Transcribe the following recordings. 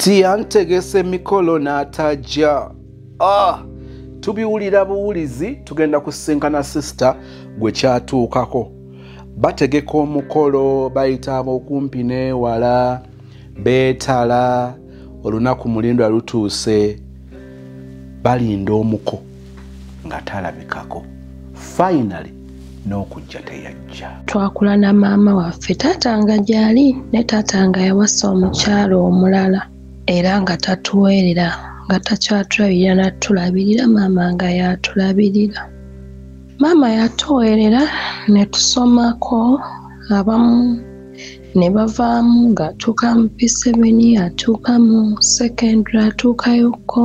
Tiyantegese mikolo n'atajja. Tubiwulira buwulizi tugenda kusinkana sister gwe kyatuukako. Bategeka omukolo bayita ab'okumpi n'ewala beetala olunaku mulindwa lutuuse balinda omuko nga talabikako. Finally n'okujja teyajja. Twakula na maama waffe taata nga gyali ne taata nga yawasa omukyalo omulala era nga tatuweerera nga takyatulabirira natulabirira maama nga yatulabirira. Maama yatuweerera ne tusomako abamu ne bavaamu ng'atuuka mu P7 atuuka mu secondary atuukayoko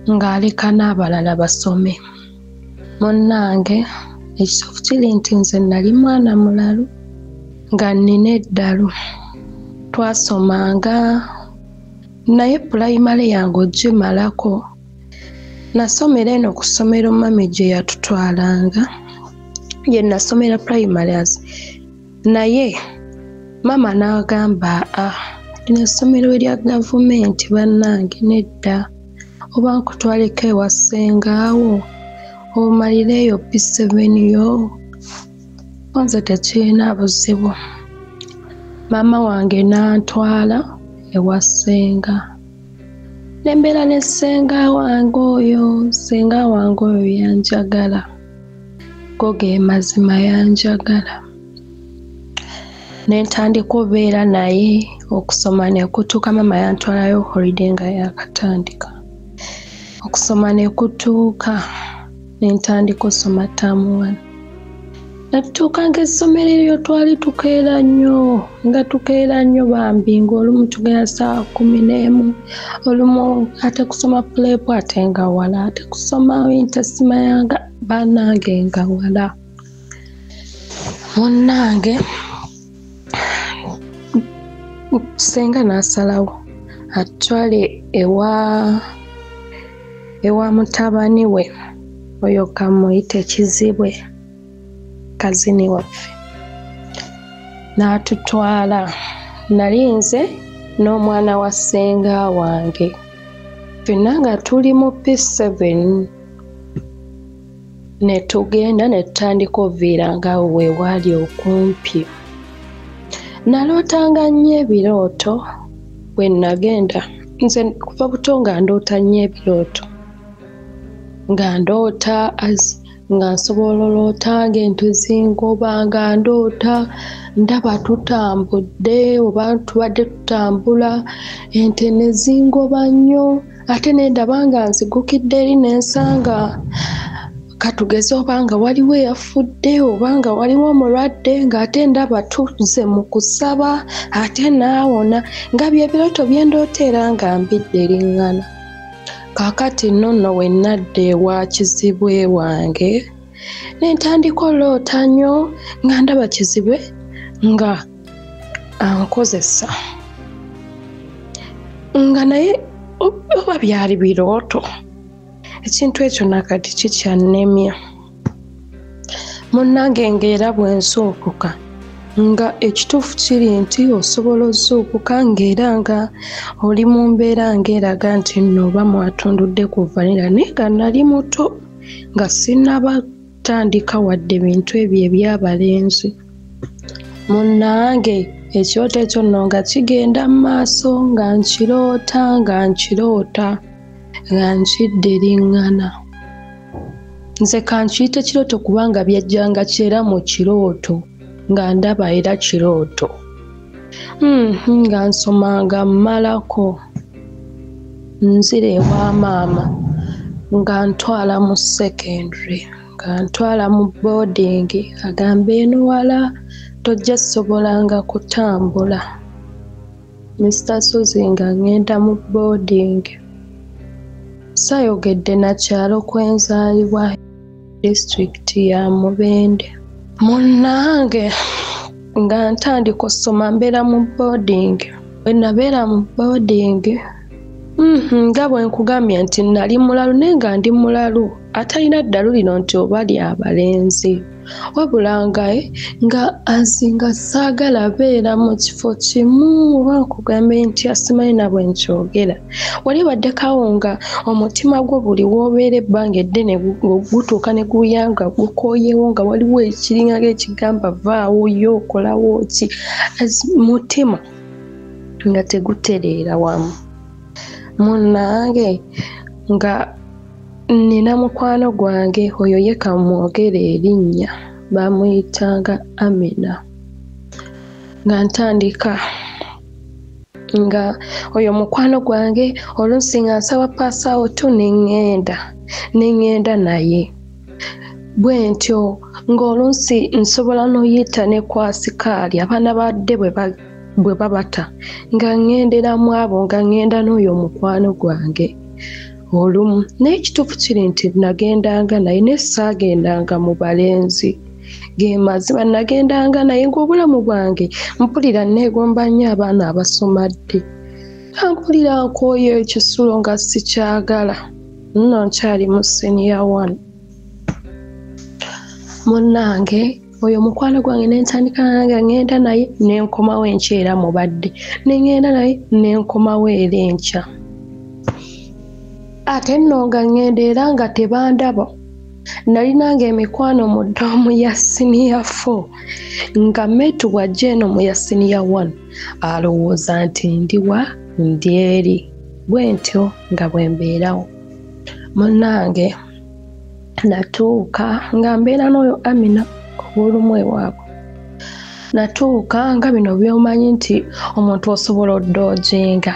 ng'aleka n'abalala basome. Munnange ekisoofu kiri nti nze nali mwana mulalu nga nnina eddalu. Twasomanga naye pulayimale yange ogimalako. Nasomera eno ku ssomero mami gye yatutwalanga ye nasomera primaries naye mama n'agamba lino essomero erya gavumenti bannange nedda oba nkutwaleko ewa ssengaawo omalireeyo P7 yo nze tekirina buzibu. Maama wange n'antwala ewa ssenga nembeera ne ssenga wange oyo yanjagala go ge mazima yanjagala. Nentandika obeera naye okusoma ne kutuuka maama yantwalayo holiday nga yakatandika okusoma ne kutuuka nentandika osoma term 1. Natutuuka ng'essomero eryo twali tukeera nnyo bambi ng'olumu tugenda ssaawa 11 olumu ate kusoma prep ate nga wala ate kusoma winter simayanga bannange nga wala. Munnange senga n'asalawo atwale ewa mutabani we oyo kamuyite Kizibwe kazini waffe n'atutwala nali nze n'omwana wa ssenga wange ffenna nga tuli mu P7 ne tugenda ne tutandika oviira nga we waali okumpi. Nalootanga nnyo ebirooto bwe nagenda nze kuva buto nga ndoota nnyo ebirooto nga ndoota nga nsobola oloota ng'entuzi ngoba nga ndoota ndaba tutambudde oba tubadde tutambula ente ne zingoba nnyo ate ne ndaba nga nzigukidde eri n'ensanga katugeze oba nga waliwo eyafudde oba nga waliwo omulwadde ng'ate ndaba tuze mu kusaba ate naawona nga bye birooto bye ndoota era nga mbidde eriŋŋana. Kaakati nno we nadda ewa Kizibwe wange nentandika oloota nnyo nga ndaba Kizibwe nga ankozesa nga naye oba byali birooto. Ekintu ekyo nakati kikyannemya. Munnange ng'era bwe nsuukuka nga ekituufu kiri nti osobola ozuukuka ng'era nga oli mu mbeera ng'eraga nti nno oba mwatundudde ku vanilla naye nga nali muto nga sinnabatandika wadde bintu ebyo eby'abalenzi. Munnange ekyoto ekyo nno nga kigenda mu maaso nga nkiroota nga nkidde eriŋŋana. Nze kankiyite kirooto kubanga byajjanga kyera mu kirooto nga ndaba era kirooto. Nga nsomanga mmalako nzira ewa maama nga ntwala mu secondary nga ntwala mu boarding agamba eno wala tojja sobolanga kutambula. Mr. Suzy nga ngenda mu boarding. Sayogedde na kyalo kwenzaalibwa district ya Mubende. Munnange nga ntandika osoma mbeera mu boarding. Bwe nabeera mu boarding nga bwe nkugambye nti nali mulalu naye nga ndi mulalu atalina ddalu lino nti oba lyabalenzi wabula nga azinga saagala beera mu kifo kimu oba nkugambe nti asimanyi na bwe nkyogera wali baddekawo nga omutima gwo buli woobeera ebbanga eddene gutuuka ne guyanga gukooyewo nga waliwo ekiringa ng'ekigamba vaawo yo okolawo ki mutima nga tegutereera wamu munnange nga nina mukwano gwange oyo ye kamwogera erinnya bamuyitanga Amina nga ntandika nga oyo mukwano gwange oluusi nga nsaba paasaawo tu neŋŋenda naye bwe ntyo ng'oluusi nsobola n'oyita ne kwasikaali abaana badde bwe babata nga ŋŋenderamu abo nga ŋŋenda n'oyo mukwano gwange olumu naye ekituufu kiri nti nagendanga naye ne saagendanga mu balenzi ge mazima nagendanga naye ng'obulamu bwange mpulira neegomba nnyo abaana abasomadde mpulira nkooyo ekisulo nga sikyagala nno nkyali mu senior 1 munnange oyo mukwano gwange nentandika nga ŋŋenda naye nenkomawo enkyera mubadde neŋŋenda naye nenkomawo era enkya ate nno nga ŋŋenda era nga tebandaba nalinanga emikwano mu ddoomu ya senior 4 nga metu bw'ajja eno mu ya senior 1 alowooza nti ndi eri bwe ntyo nga bwe mbeerawo munnange natuuka nga mbeera n'oyo Amina olumu ewaabwe natuuka nga bino by'omanyi nti omuntu osobola oddooginga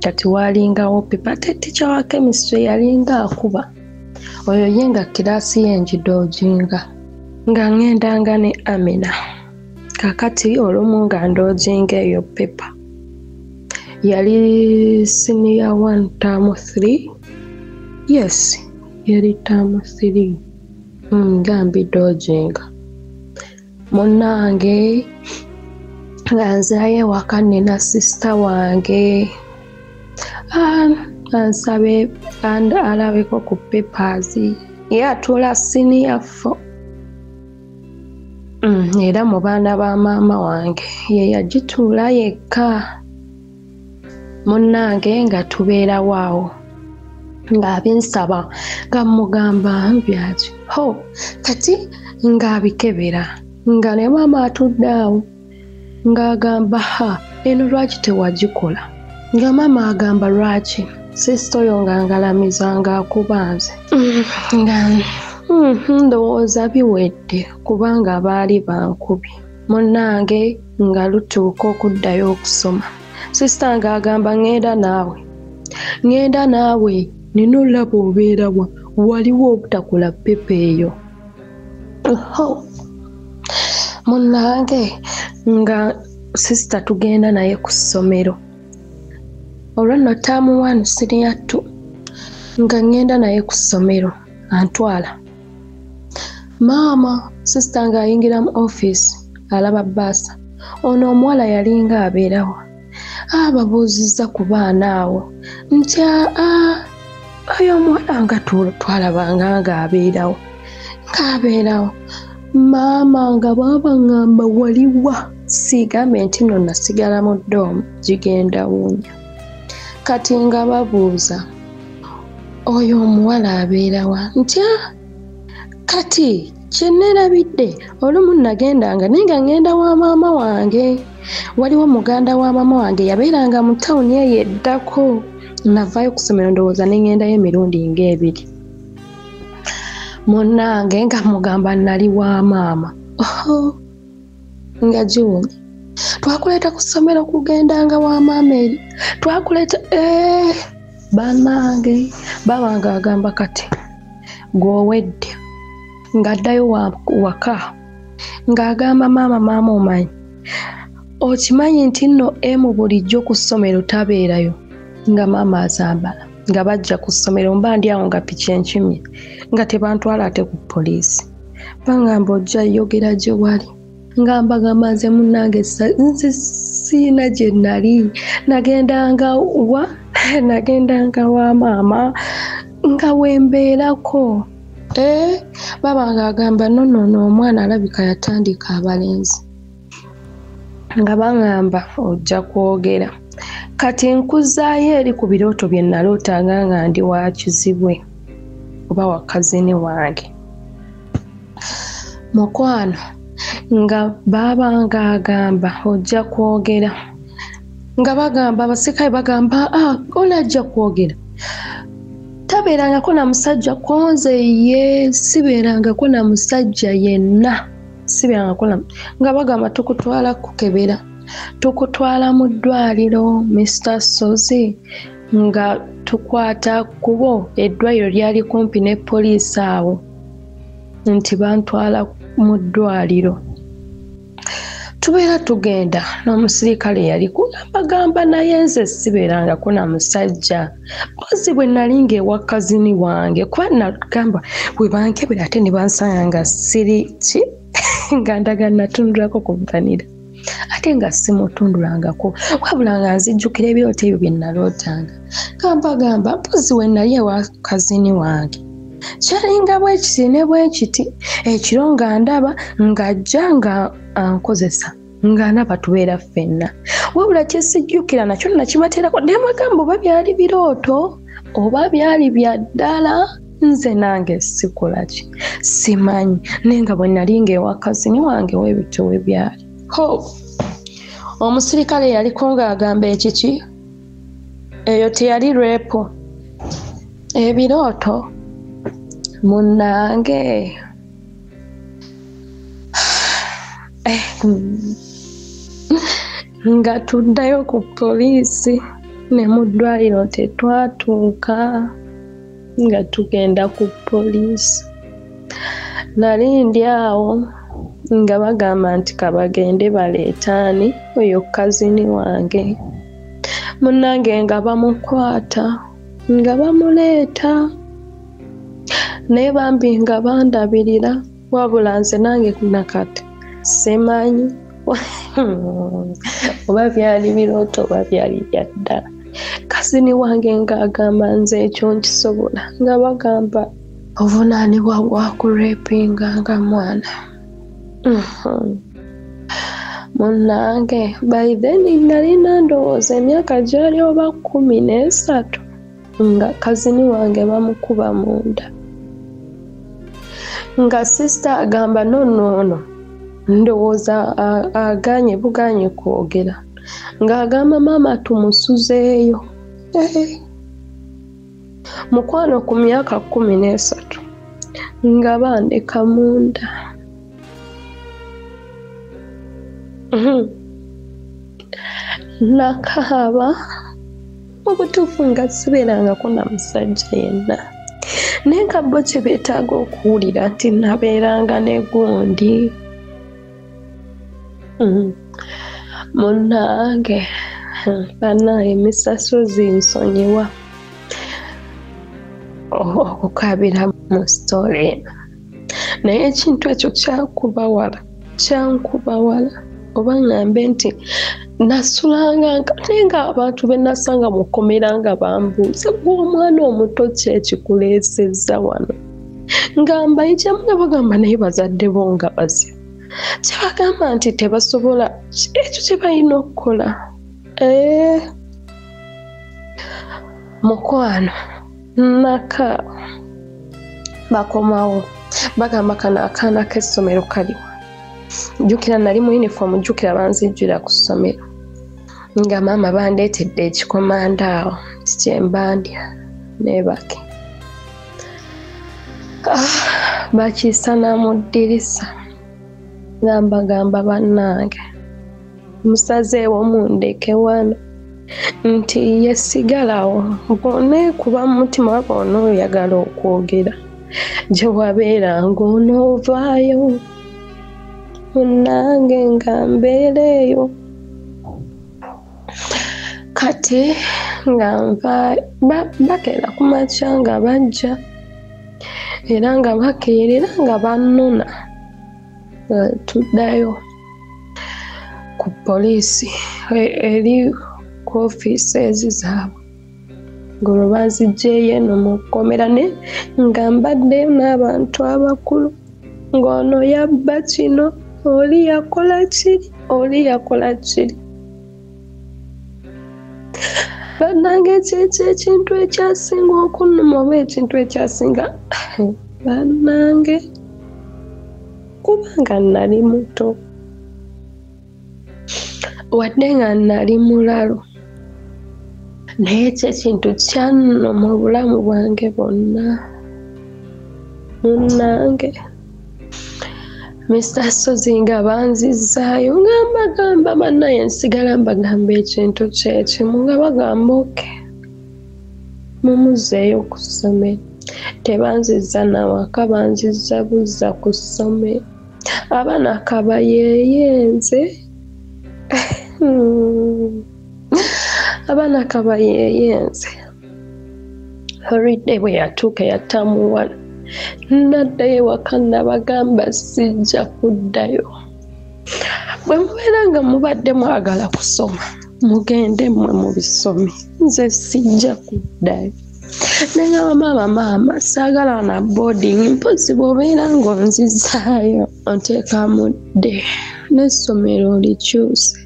kati waalingawo pipa ate ticca wa chemistry yalinga akuba oyo ye nga kiraasi ye njidooginga nga ŋŋendanga ne Amina kakati olumu nga ndooginga eyo pepa yali senior 1 term 3 yes yali term 3 nga mbidooginga munnange nga nzaayo ewaka nina sisita wange ansabe alabeko ku papers ye atuula senior 4 era mu baana ba maama wange ye yagituula yekka munnange nga tubeerawo awo ng'abinsaba nga mugamba byaki kati ng'abikebera nga ne maama atudde awo ng'agamba eno lwaki tewagikola nga maama agamba lwaki sisita oyo nga ngalamiza ng'akubanze nga ndowooza biwedde kubanga baali bankubi munnange nga lutuuka okuddayo okusoma sisita ng'agamba ŋŋenda naawe nina olaba obeerawa waliwo obutakola pepa eyo munnange nga sisita tugenda naye ku ssomero olwo nno term 1 senior 2 nga ŋŋenda naye ku ssomero antwala maama sisita ng'ayingira mu ofiisi alaba bbaasa ono omuwala yalinga abeerawo babuuzizza ku baana awo nti oyo omuwala nga twalabanga ng'abeerawo maama nga baabaŋŋamba waliwa siigambe nti nno nasigala mu ddoomu gigenda wuunya kati nga babuuza oyo omuwala abeerawa nti kati kye neerabidde olumu nagendanga naye nga ŋŋenda wa maama wange waliwo muganda wa maama wange yabeeranga mu tawuni eyo eddako navaayo ku ssomero ndowooza ne ŋŋendayo emirundi ng'ebiri munnange nga mugamba nali wa maama nga giwunya twakuleeta ku ssomero kugendanga wa maama eri twakuleeta bannange babanga agamba kati gw'owedde ng'addayo waka ng'agamba maama omanyi okimanyi nti nno emu bulijjo ku ssomero tabeerayo nga maama azambala nga bajja ku ssomero mba ndi awo nga piki enkimye nga tebantwala ate ku poliisi bangamba ojja yogera gye wali ngambagamba nze munnange nze siina gye nali nagendanga wa maama nga wembeerako baba ng'agamba nono omwana alabika yatandika abalenzi nga baŋŋamba ojja kwogera kati nkuzaayo eri ku birooto bye nalootanga nga ndi wa kizibwe oba wa kazini wange mukwano nga baba ng'agamba ojja kwogera nga bagamba abasirikale bagamba olajja kwogera tabeerangako na musajja konze ye sibeerangako na musajja yenna sibeerangako nga bagamba tukutwala kukebera tukutwala mu ddwaliro Mr. Sozi nga tukwata kubo eddwaliro lyali kumpi ne poliisi awo nti bantwala mu ddwaliro tubeera tugenda n'omusirikale yali kugambagamba naye nze sibeerangako na musajja mpozi bwe nali ng'ewa kazini wange kuba nagamba bwe bankebera ate ne bansanga nga siri ki nga ndaga natundulako ku vanira ate nga simutundulangako wabula nga nzijjukira ebirooto ebyo bye nalootanga gamba mpozi we nali ewa kazini wange kyalinga bwe kiti ne bwe kiti ekiro nga ndaba ng'ajja nga ankozesa nga ndaba tubeera ffenna wabula kyesijjukira nakyo nakibateerako naye magambo oba byali birooto oba byali bya ddala nze nange sikolaki simanyi naye nga bwe nali ng'ewa kazini wange w'ebityo we byali omusirikale yaliko ng'agamba ekiki eyo teyali repo ebirooto munnange nga tuddayo ku poliisi ne mu ddwaliro tetwatuuka nga tugenda ku poliisi nali ndi awo nga bagamba nti kabagende baleetaani oyo kazini wange munnange nga bamukwata nga bamuleeta naye bambi nga bandabirira wabula nze nange nakati simanyi oba byali birooto oba byali bya ddala kazini wange ng'agamba nze ekyo nkisobola nga bagamba ovunaanibwa bwakurepinga nga mwana munnange by then nali nandowooza emyaka gyali oba 13 nga kazini wange bamukuba munda nga sisita agamba nono ndowooza aganye buganye kwogera ng'agamba maama tumusuzeeyo mukwano ku myaka 13 nga bandeka munda nakaaba obutuufu nga sibeerangako na musajja yenna naye nga bo kye beetaaga okuwulira nti nabeeranga ne gundi munnange banaye emisasozi nsonyiwa okukabira mu sitole eno naye ekintu ekyo kyankuba wala oba ngambe nti nasulanga naye nga abantu be nasanga mu kkomera nga bambuuza gw'omwana omuto ki ekikuleesezza wano nga mbayitamu nga bagamba naye bazadde bo nga bazibu kyebagamba nti tebasobola ekyo kye balina okukola mukwano naka bakomawo bagamba kano akaana k'essomero kaliwa jjukira nali mu yunifoomu jjukira banzijjira ku ssomero nga maama bandeetedde ekikomanda awo kikyembandya neebake bakiisa mu ddirisa gamba bannange musazeewo mundeke wano nti yesigalawo neekuba mu mutima waba onooyagala okwogera gye wabeeranga onoovaayo munnange nga mbeereeyo kati nga bakeera ku makya nga bajja era nga bakeerera nga bannona tuddayo ku poliisi eri ku ofiiseezi zaabwe ng'olwo baziggyeyo eno mu kkomera ne nga mbaddeyo n'abantu abakulu ng'ono yabba kino oli yakola kiri bannange kyekyo ekintu ekyasinga okunnuma oba ekintu ekyasinga bannange kubanga nali muto wadde nga nali mulalo naye ekyo ekintu kyannuma mu bulamu bwange bwonna munnange Mr. Sozi nga banzizzaayo nga mbagamba bannaye nsigala mbagamba ekintu kyekimu nga bagamba oke mumuzzeeyo ku ssomero tebanzizza nawaka banzizza buzza ku ssomero abaana kabayeeyenze abaana kabayeeyenze olwidde bwe yatuuka yatamuwala naddayo ewaka nabagamba sijja kuddayo bwe mubeera nga mubadde mwagala kusoma mugende mmwe mu bisome nze sijja kuddayo nengamba maama saagala na boarding mpozi bw'obeera ng'onzizaayo onteekamudde n'essomero likyuse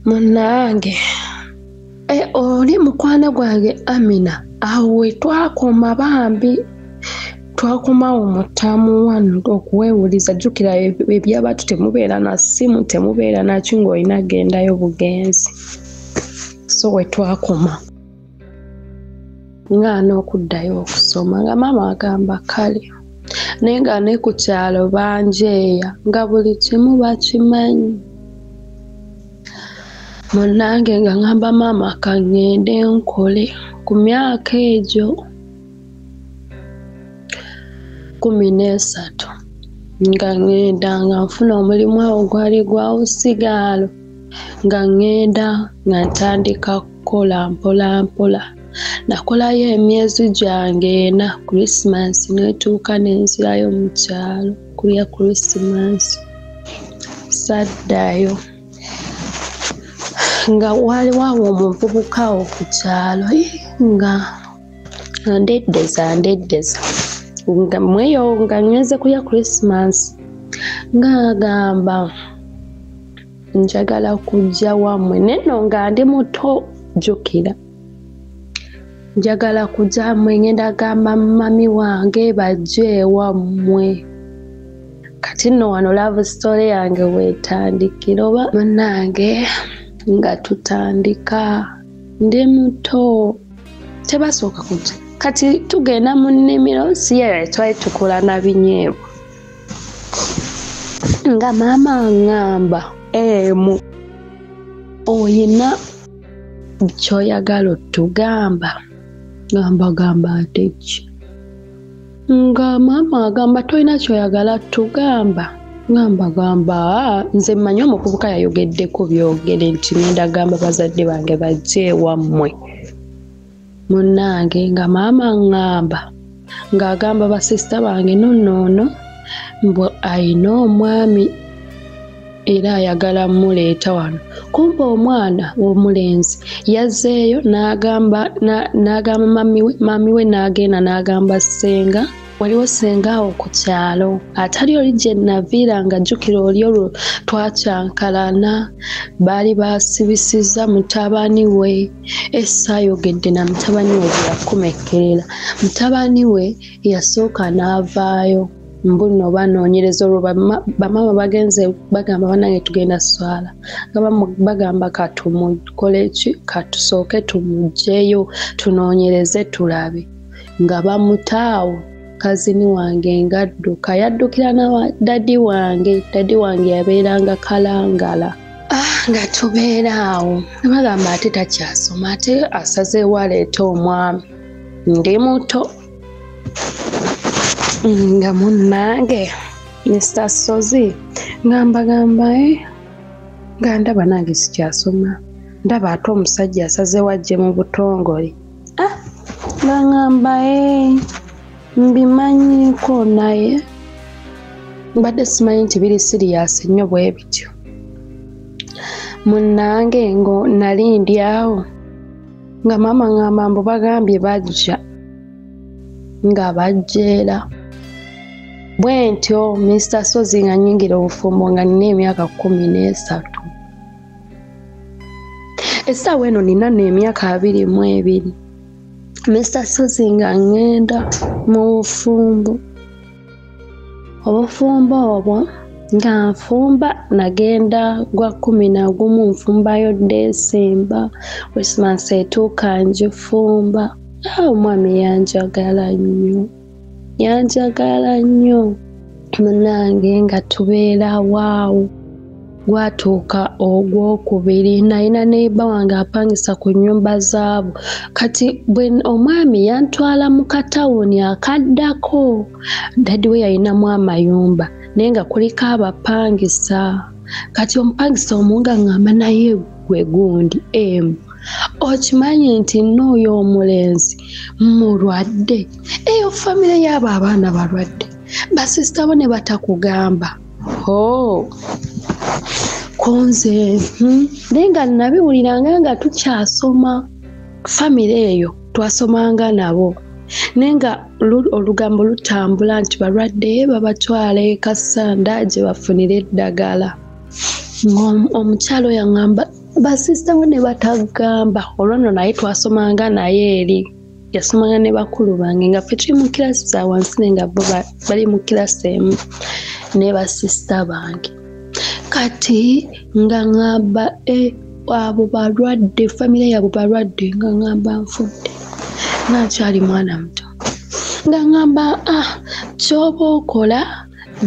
munnange oli mukwano gwange Amina awo we twakoma bambi twakomawo mutamu wano okuwewuliza jjukira ebyabatu temubeera na ssimu temubeera nakyo ng'olina gendayo bugenzi so we twakoma nga n'okuddayo okusoma nga maama agamba kale naye nga ne ku kyalo banjeeya nga buli kimu bakimanyi munnange nga ngamba maama kaŋŋende nkole ku myaka egyo 13 nga ŋŋenda nga nfuna omulimu awo gwali gwa usigaalo nga ŋŋenda nga ntandika kukola mpola mpola nakolayo emyezi gyange 4 Krismasi netuuka nenzirayo mu kyalo kulya Krismasi saddayo nga waliwo awo omuvubuka awo ku kyalo nga ndeddeza nga mweyo nga nyweze kulya Krismasi nga agamba njagala kujja wammwe neno nga ndi muto jjukira njagala kujja wammwe ngenda gamba mami wange bajje wammwe kati nno wano love story yange weetandikira oba munnange nga tutandika ndi muto tebasooka kujja kati tugenda mu nnimiro siye twali tukola na binyeebwa nga maama aŋŋamba emu oyina kyoyagala otugamba gamba ate ki nga maama agamba tolina kyoyagala tugamba gamba nze mmanyi omuvubuka yayogeddeko byogere nti ngenda gamba bazadde bange bajje ewammwe munnange nga maama aŋŋamba ng'agamba basisita bange nonoono mbwe ayina omwami era ayagala muleeta wano kumpa omwana w'omulenzi yazzeeyo n'agamba mami we n'agenda n'agamba ssenga waliwo ssenga awo ku kyalo atali oli gye naviira nga jjukira oli olwo twakyankalana baali basibisizza mutabani we saayogedde na mutabani we bwe yakomekkerera mutabani we yasooka n'avaayo mbuno banoonyereza olwo bamaama bagenze bagamba bannange tugenda swala nga bagamba katumukole ki katusooke tumuggyeyo tunoonyereze tulabe nga bamutaawo kazini wange ngadduka yaddukira na dadi wange yabeeranga Kalangala nga tubeera awo bagamba ate takyasoma ate asazeewo aleeta omwami ndi muto nga munnange Mr. Sozi ngamba nga ndaba nange sikyasoma ndaba ate omusajja asazeewo ajje mu butongole ngamba mbimanyiiko naye mbadde simanyi nti biri siriyasi nnyo bwe bityo munnange ngo nali ndi awo nga maama ngamba mbu bagambye bajja nga bajjeera bwe ntyo Mr. Sozi nga nnyingira obufumbo nga nina emyaka 13. Essaawa eno nina n'emyaka 22. Mr. Sozi nga ngenda mu bufumbo. Obufumbo obwo nga nfumba nagenda gwa 11 nfumbayo Desemba Christmas etuuka njifumba. Omwami yanjagala nnyo munange nga tubeera waawo. Gwatuuka ogwokubiri nalina neiba wange apangisa ku nnyumba zaabo. Kati bwe omwami yantwala mu katawuni akaddako. Daddy we yalinamu amayumba naye nga kuliko abapangisa. Kati omupangisa omunga ngamba naye gwe gundi okimanyi nti n'oyo omulenzi mulwadde eyo famire y'abo abaana balwadde basisita bo ne batakugamba konze naye nga nabiwuliranga nga tukyasoma famire eyo twasomanga nabo naye nga olugambo lutambula nti balwadde babatwala e Kasanda gye bafunira eddagala. Omukyalo yaŋŋamba basisita bo ne batagamba olwono naye twasomanga naye eri yasomanga ne bakulu bange nga ffe tuli mu kirasi za wansi naye nga bo bali mu kirasi emu ne basisita bange. Kati nga ŋŋamba abo balwadde famire yabo balwadde nga ŋŋamba nfudde nakyali mwana muto nga ŋŋamba ky'oba okola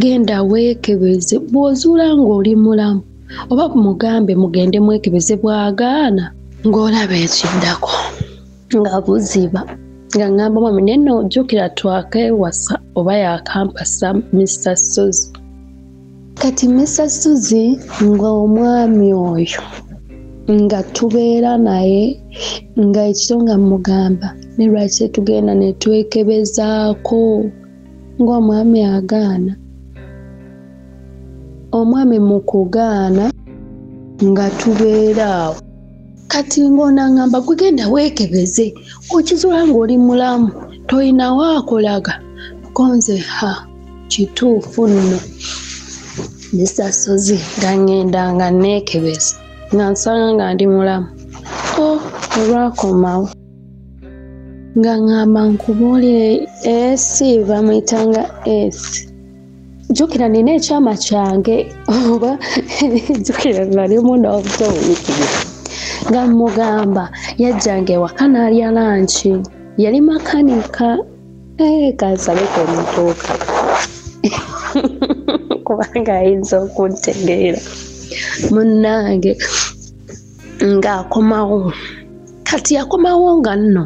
genda weekebeze bw'ozuula ng'oli mulamu oba mugambe mugende mwekebeze bw'agaana ng'olaba ekiddako nga buziba nga ŋŋamba mwami naye n'ojjukira twakewasa oba yakampasa Mr. Sozi. Kati Mr. Sozi ng'omwami oyo nga tubeera naye nga ekiro nga mugamba ne lwaki tugenda ne twekebezaako ng'omwami agaana. Omwami mu kugaana nga tubeera awo kati ng'ona ngamba gwe genda weekebeze okizuula ng'oli mulamu toyina waakolaga konze kituufu nno Mr. Sozi nga ngenda nga neekebeza nga nsanga nga ndi mulamu olwakomawo nga ngamba nkubuulire esi bamuyitanga esi jjukira nina ekyama kyange oba jjukira nalimu n'obutowulikire nga mugamba yajjanga ewaka n'alya lanki yali makanika kansabeko omutuuka kubanga ayinza okuntegeera munnange ng'akomawo kati yakomawo nga nno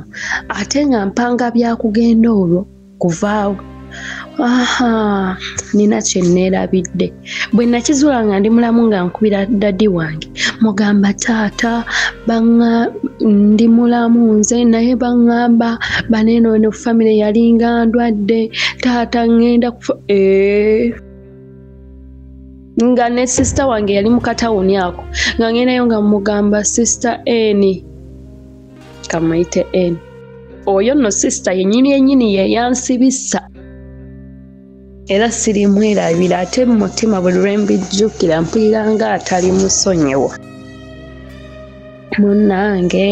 ate nga mpanga byakugenda olwo kuvaawo nina kye neerabidde bwe nakizuula nga ndi mulamu nga nkubira daddy wange mugamba taata ndi mulamu nze naye baŋŋamba baneeno ne famire yalinga ndwadde taata ŋŋenda kufa nga ne sisita wange yali mu katawuni ako nga ngendayo nga mugamba sisita eni kamuyite eni oyo nno sisita yennyini ye yansibisa era sirimwerabira ate mu mutima buli lwe mbijjukira mpulira nga atali musonyiwa munnange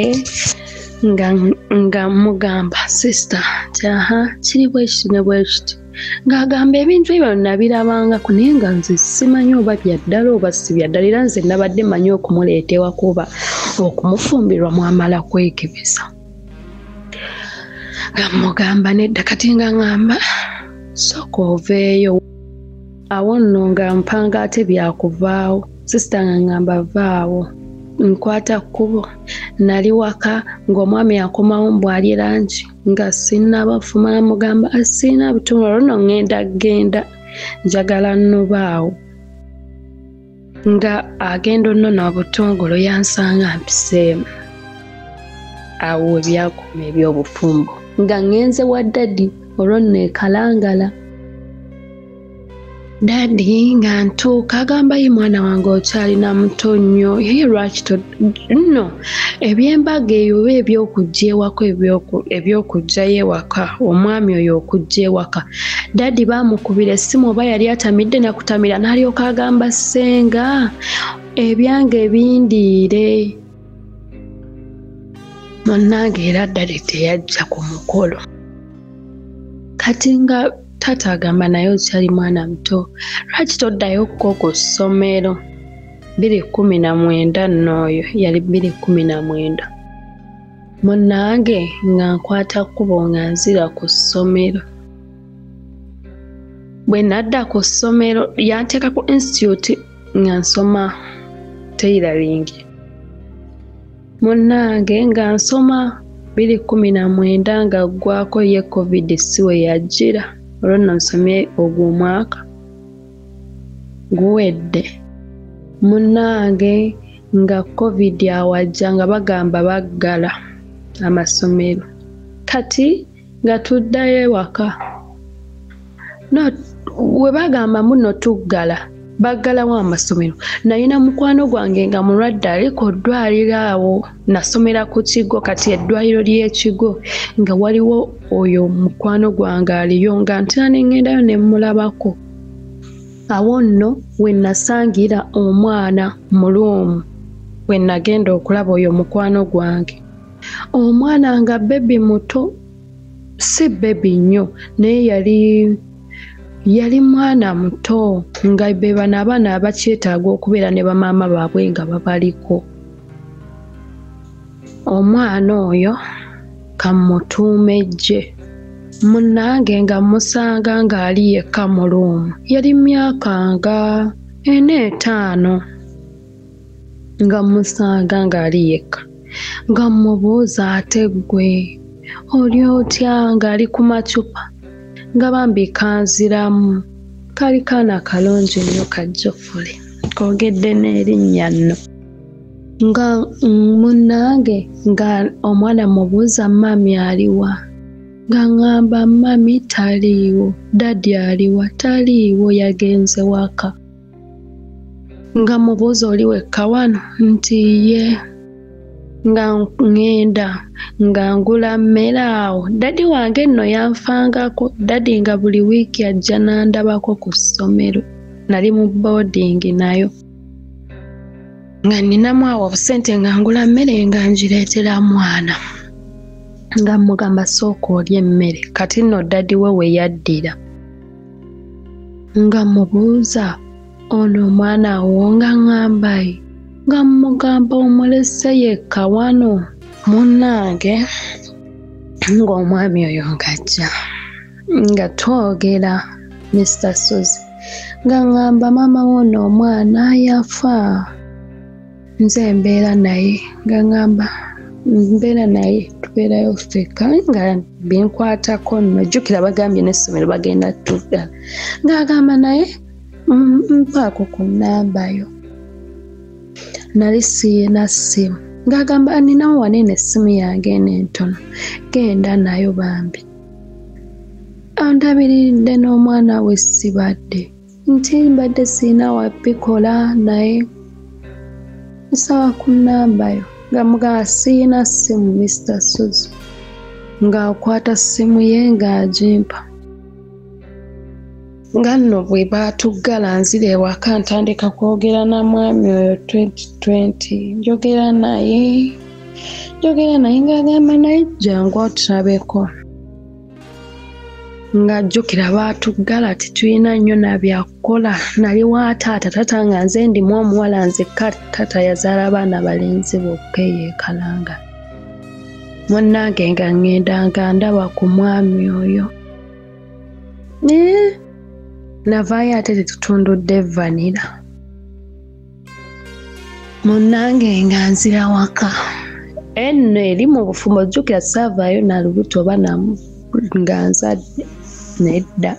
nga mugamba sisita nti kiri bwekiti ne bwekiti ng'agamba ebintu ebyo nabirabangako naye nga nze simanyi oba byaddala oba si byaddala era nze nabadde manyi okumuleetewa kuba okumufumbirwa mwamala kwekebeza nga mugamba nedda kati nga ŋŋamba sooka oveeyo awo nno nga mpanga ate byakuvaawo sisita nga ŋŋamba vaawo nkwata kkubo nali waka ng'omwami akomawo mbw'alye lanki nga sinnabafuma mugamba sirina bitungulu olwo nno ŋŋenda genda njagala nnubaawo nga agenda onnona obutungulu yansanga mpiseemu awo ebyakuma eby'obufumbo nga ŋŋenze wa daddy olwo nno ekalangala Daddy nga ntuuka agamba ye mwana wange okyalina muto nnyo ye lwaki nno eby'embaga eyo oba eby'okujja ewaka eby'okujjayo ewaka omwami oyo okujja ewaka Daddy baamukubira essimu oba yali atamidde nakutamira n'alyoka agamba ssenga ebyange bindiire munnange era Daddy teyajja ku mukolo kati nga taata agamba naye okyali mwana muto lwaki toddayokko ku ssomero 2019 nnooyo yali 2019 munnange nga nkwata kkubo nga nzira ku ssomero bwe nadda ku ssomero yanteeka ku institute nga nsoma tailoring munnange nga nsoma 2019 nga ggwako ye covid si we yajjira olwo nno nsomye ogwo omwaka guwedde munnange nga covid awajja nga bagamba baggala amasomero kati nga tuddayo ewaka we bagamba muno tuggala baggalawo amasomero nalina mukwano gwange nga mulwadde aliko ddwaliro awo nasomera ku kigo kati eddwaliro ly'ekigo nga waliwo oyo mukwano gwange aliyo nga ntina neŋŋendayo ne mmulabako awo nno we nasangira omwana muloomu we nagenda okulaba oyo mukwano gwange omwana nga bebi muto si bebi nnyo naye yali mwana muto nga be bano abaana abakyetaaga okubeera ne bamaama baabwe nga babaliko omwana oyo kamutuumejje munnange nga musanga ng'ali yekka mu luumu yali myaka nga 4-5 nga musanga ng'ali yekka nga mubuuza ate ggwe oli otya ng'ali ku macupa nga bambi kanziramu kali kaana kalungi nnyo kajjofule koogedde n'erinnya nno nga munnange nga omwana mubuuza mami aliwa nga ŋŋamba mami taliiwo Daddy aliwa taliiwo yagenze waka nga mubuuza oli wekka wano nti ye nga ŋŋenda nga ngula mmere awo Daddy wange nno yanfangako Daddy nga buli wiiki ajja n'andabako ku ssomero nali mu boarding nayo nga nninamu awo obusente nga ngula mmere nga ngireetera mwana nga mugamba sooka olya emmere kati nno Daddy we yaddira nga mubuuza ono omwana awo nga ŋŋambayi nga mugamba omulese yekka wano munnange ng'omwami oyo ng'ajja nga twogera Mr. Suzy nga ŋŋamba maama wono omwana yafa nze mbeera naye nga ŋŋamba mbeera naye tubeerayo ffekka nga binkwatako nno jjukira bagambye n'essomero bagenda tuddala ng'agamba naye mpaako ku nnambayo nali siyina ssimu ng'agamba ninawo wanene essimu yange n'entono genda nayo bambi andabiriridde n'omwana we sibadde nti mbadde siyina wabikola naye nsaba ku nnambayo nga mugamba siyina ssimu Mr. Suzy ng'akwata ssimu ye ng'agimpa nga nno bwe baatuggala nzira ewaka ntandika kwogera na mwami oyo 2020 njogera naye ng'agamba naye jangu oturabeko ng'ajjukira baatuggala titulina nnyo nabyakukola nali wa taata nga nze ndimu omuwala nze taata yazaala abaana balenzi bokka eyeekalanga munnange nga ŋŋenda nga ndaba ku mwami oyo navaayo ate tetutundudde vanira munnange nga nzira waka enno eri mu bufumbo jjukira saavaayo na lubuto oba nga nzadde nedda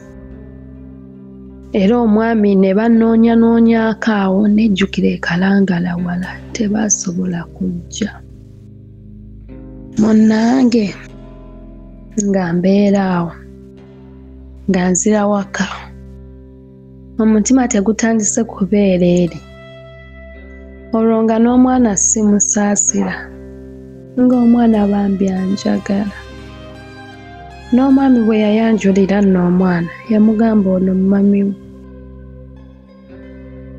era omwami ne banoonyanoonyako awo nejjukira ekalangala wala tebaasobola kujja munnange nga mbeera awo nga nzira waka omutima tegutandise kubeera eri olwo nga n'omwana simusaasira ng'omwana bambi anjagala. N'omwami bwe yayanjulira nno omwana yamugamba ono mami we.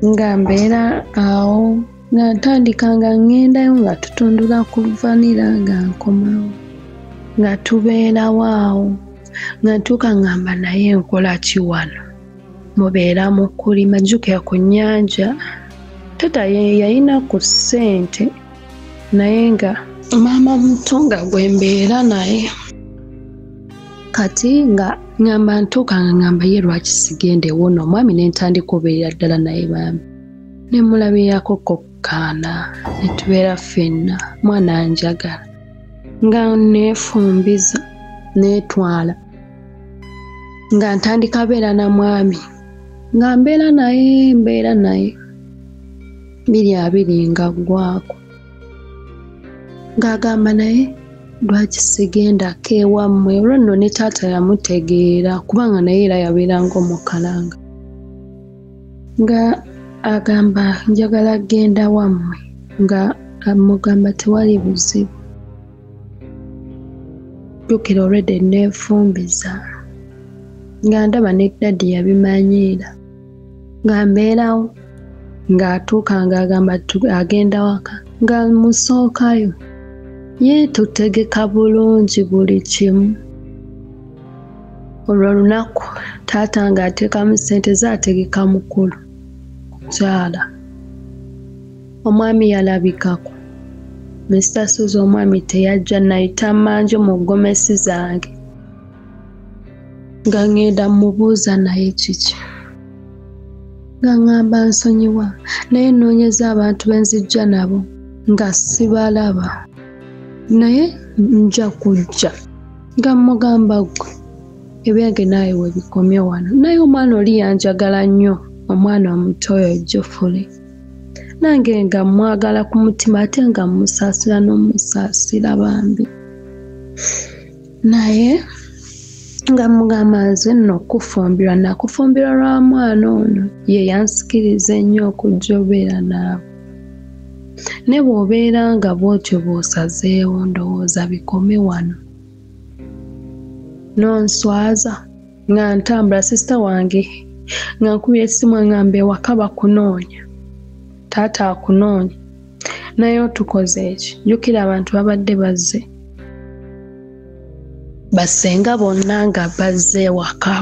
Nga mbeera awo nga ntandika nga ŋŋendayo nga tutundula ku vanira nga nkomawo nga tubeerawo awo nga ntuuka ŋŋamba naye nkola ki wano mubeera mu kulima jjukira ku nnyanja tata yalina ku ssente naye nga maama muto nga gwe mbeera naye kati nga ŋŋamba ntuuka nga ŋŋamba ye lwaki sigende wono omwami ne ntandika obeera ddala naye bambi ne mulabirako kokkaana ne tubeera ffenna mwana anjagala nga neefumbiza neetwala nga ntandika beera na mwami nga mbeera naye 2 nga ggwako ng'agamba naye lwaki sigendako ewammwe olwo nno ne taata yamutegeera kubanga naye era yabeeranga omukalanga nga agamba njagala genda wammwe nga amugamba tewali buzibu jjukira olwedde neefumbiza nga ndaba ne daddi yabimanyiira nga mbeerawo ng'atuuka ng'agamba agenda waka nga musookayo ye tutegeka bulungi buli kimu. Olwo lunaku taata ng'ateekamu ssente z'ategeka mukulu kukyala. Omwami yalabikako. Mr. Suze omwami teyajja nayita mmanju mu ggomesi zange. Nga ngenda mubuuza naye kiki. Nga ngamba nsonyiwa naye nnoonyeza abantu be nzijja nabo nga sibalaba. Naye nja kujja nga mugamba gwe ebyange naawe webikomye wano naye omwana oli yanjagala nnyo omwana omuto oyo Jofule nange nga mwagala ku mutima ate nga musaasira n'omusaasira bambi naye nga mugamba nze nno okufumbirwa nakufumbirwa lwa mwana ono ye yansikiriza ennyo okujja obeera naawe ne bw'obeera nga bw'otyo bw'osazeewo ndowooza bikome wano nonswaza nga ntambula sisita wange nga nkubira essimu ngamba ewaka bakunoonya taata akunoonya naye otukoze eki jjukira abantu babadde bazze bassenga bonna nga bazze ewaka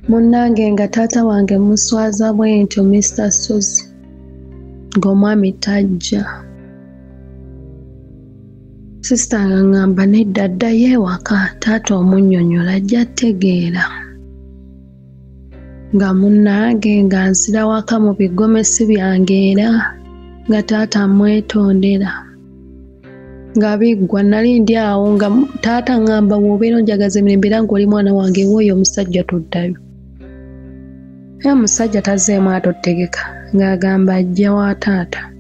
munnange nga taata wange muswaza bwentyo Mr. Suze ng'omwami tajja sisita nga ngamba nedda ddayo ewaka taata omunnyonnyola ajja tegeera nga munnange nga nsira waka mu bigomesi byange era nga taata mwetondera nga biggwa nali ndi awo nga taata ngamba bw'obeera onjagaza emirembe era ng'oli mwana wange wooyo omusajja tuddayo era omusajja tazzeemu atotegeka ng'agamba ajja wa taata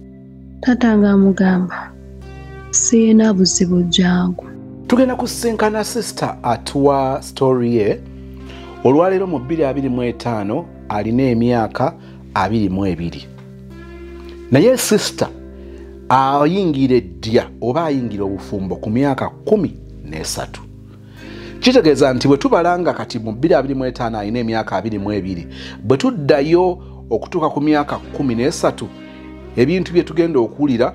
taata ng'amugamba sirina buzibu jangu. Tugenda kusinkana sister atuwa story ye olwaleero mu 2025 alina emyaka 22 naye sister ayingira eddya oba ayingira obufumbo ku myaka 13 kitegeeza nti bwe tubalanga kati mu 2025 alina emyaka 22 bwe tuddayo okutuuka ku myaka 13 ebintu bye tugenda okuwulira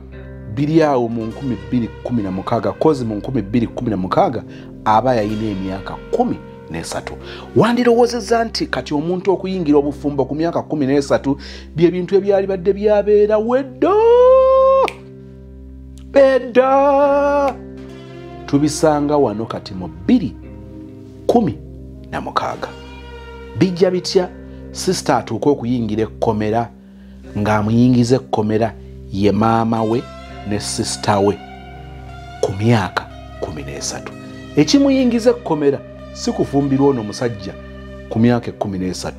biri awo mu 2016 kozi mu 2016 aba yalina emyaka 13 wandirowoozezza nti kati omuntu okuyingira obufumbo ku myaka 13 bye bintu ebyali badde byabeera wedda tubisanga wano kati mu 2016 bijja bitya sister atuuka okuyingira ekkomera ng'amuyingiza ekkomera ye maama we ne sister we ku myaka 13 ekimuyingiza ekkomera si kufumbirwa ono musajja ku myaka 13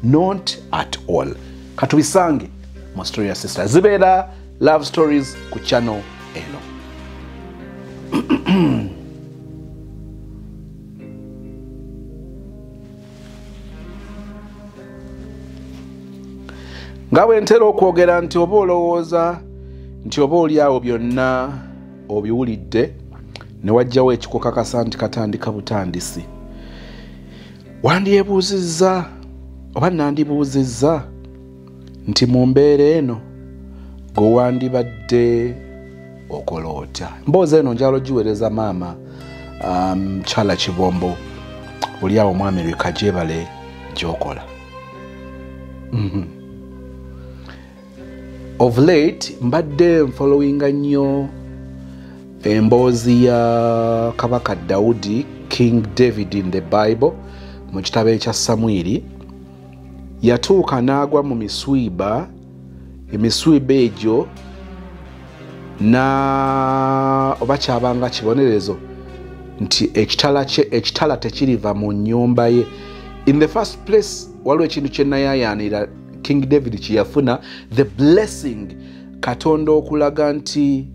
not at all katubisange mu story ya sister zibeera love stories ku channel eno. nga bwe ntera okwogera nti oba olowooza nti oba oli awo byonna obiwulidde ne wajjawo ekikukakasa nti katandika butandisi, wandyebuuzizza oba nandibuuzizza nti mu mbeera eno gwe wandibadde okola otya? Mboozi eno njala ogiweereza maama Mukyala Kibombo, oli awo mwami Lweka gyebale gy'okola. Of late mbadde nfollowinga nnyo emboozi ya Kabaka Dawudi, King David in the Bible, mu kitabo ekya Samwiri. Yatuuka n'agwa mu miswiba, emiswiba egyo oba kyabanga kibonerezo nti ekitala tekiriva mu nnyumba ye. In the first place waliwo ekintu kye nayayaanira King David kyeyafuna, the blessing, Katonda okulaga nti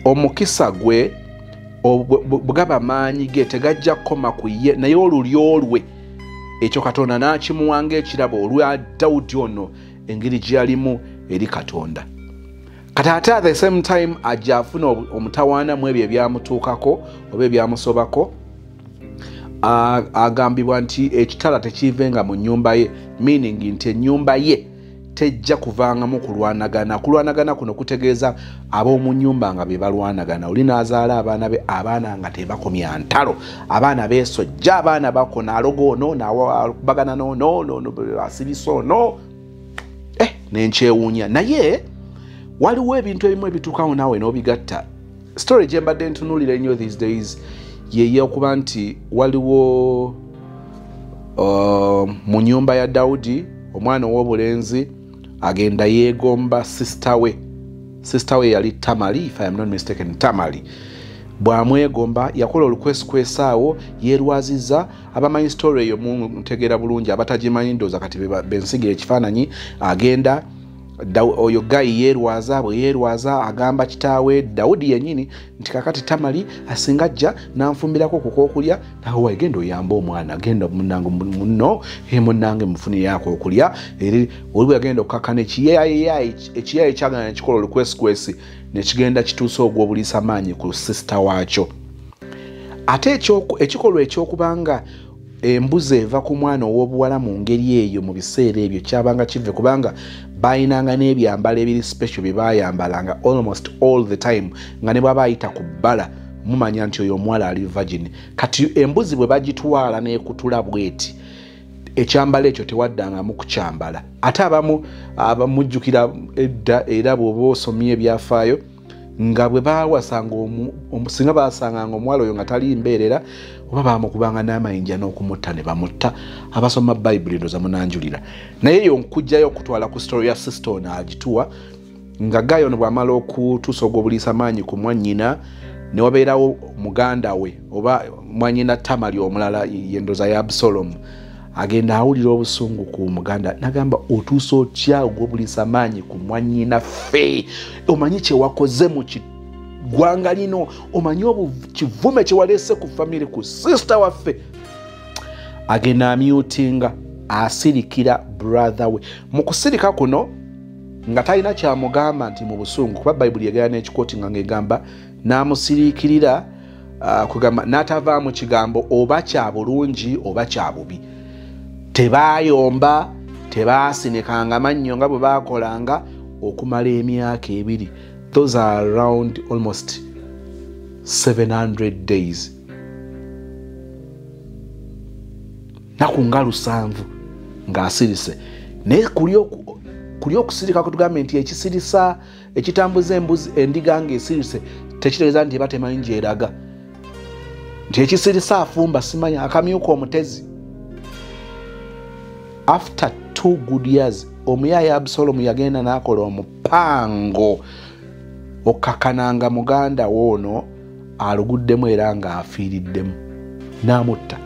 omukisa gwe bugaba maanyi ge tegajja kukoma ku ye, naye olulyo lwe ekyo Katonda n'akimuwanga ekirabo olwa Dawudi ono engeri gy'alimu eri Katonda. Kati ate at the same time ajja afuna omutawaana mu ebyo ebyamutuukako oba ebyamusobako, agambibwa nti ekitala tekivenga mu nnyumba ye, meaning nti ennyumba ye tejja kuvangamu kulwanagana. Kulwanagana kuno kutegeeza ab'omu nnyumba nga be balwanagana. Oli n'azaala abaana be, abaana nga tebakomya ntalo, abaana beesojja, abaana bakona alogo ono n'abagana n'ono asibisa ono, nenkyewuunya. Naye waliwo ebintu ebimu ebituukawo naawe n'obigatta. Story gye mbadde ntunuulira ennyo these days yeye okuba nti waliwo mu nnyumba ya Dawudi omwana ow'obulenzi agenda yeegomba sister we yali Tamali, if I am not mistaken, Tamali. Bw'amwegomba yakola olukwesikwesa awo, yeerwaziza. Abamanyi story eyo mutegeera bulungi, abatagimanyi ndowooza kati bensigira ekifaananyi. Agenda oyo gayi yeerwaza, bwe yeerwaza agamba kitaawe Dawudi yennyini nti kakati Tamali asinga ajja n'anfumbirako ku kookulya, nawe wagenda oyamba omwana, genda munnange munno munnange mufunire akookulya. Oli bwe yagenda okukakkana ekiyayi kyagenda nekikola olukwesikwesi nekigenda kituusa ogw'obuliisa maanyi ku sisita waakyo. Ate ekikolwa ekyokubanga embuzi eva ku mwana ow'obuwala mu ngeri eyo mu biseera ebyo kyabanga kive, kubanga bayinanga n'ebyambalo ebiri special bye bayambalanga almost all the time, nga ne bw'aba ayita ku bbala mumanya nti oyo omuwala ali virgin. Kati embuzi bwe bagitwala n'ekutula bweti, ekyambalo ekyo tewaddangamu kukyambala. Ate abamujjukira edda era bw'oba osomye ebyafaayo nga bwe baawasanga singa baasanganga omuwala oyo nga tali mbeerera oba baamukubanga n'amayinja n'okumutta ne bamutta. Abasoma Bayibuli ndowooza munanjulira. Naye yo nkujjayo okutwala ku story ya sister ono agituwa nga Gayo ono bw'amala okutuusa ogw'obuliisa maanyi ku mwannyina ne wabeerawo muganda we oba mwannyina Tamali omulala yendooza ya Absalomu. Agenda awulira obusungu ku muganda n'agamba, otuusa otya ogw'obuliisa maanyi ku mwannyina ffe? Omanyi kye wakoze mu ggwanga lino, omanyi kivume kye waleese ku family, ku sister waffe. Agenda amyutinga, asirikira brother we. Mu kusirika kuno nga talina kyamugamba nti mu busungu, kuba Bayibuli egera n'ekikooti nga ng'egamba n'amusiriikirira kugamba n'atavaamu kigambo oba kya bulungi oba kya bubi. Tebaayomba, tebaasinikanga mannyo nga bwe baakolanga okumala emyaka 2. Those are around almost 700 days. Naku nga 7 ng'asirise. Naye kuli okusirika kutugambe nti ekisirisa ekitambuza embuzi endiga ng'esirise tekitegeeza nti eba temanyi gy'eraga. Nti ekisirisa afumba simanya akamyuka omutezi. After 2 good years omuyaya Absalomu yagenda n'akola omupango okkakananga muganda woono aluguddemu era ng'afiiriddemu n'amutta.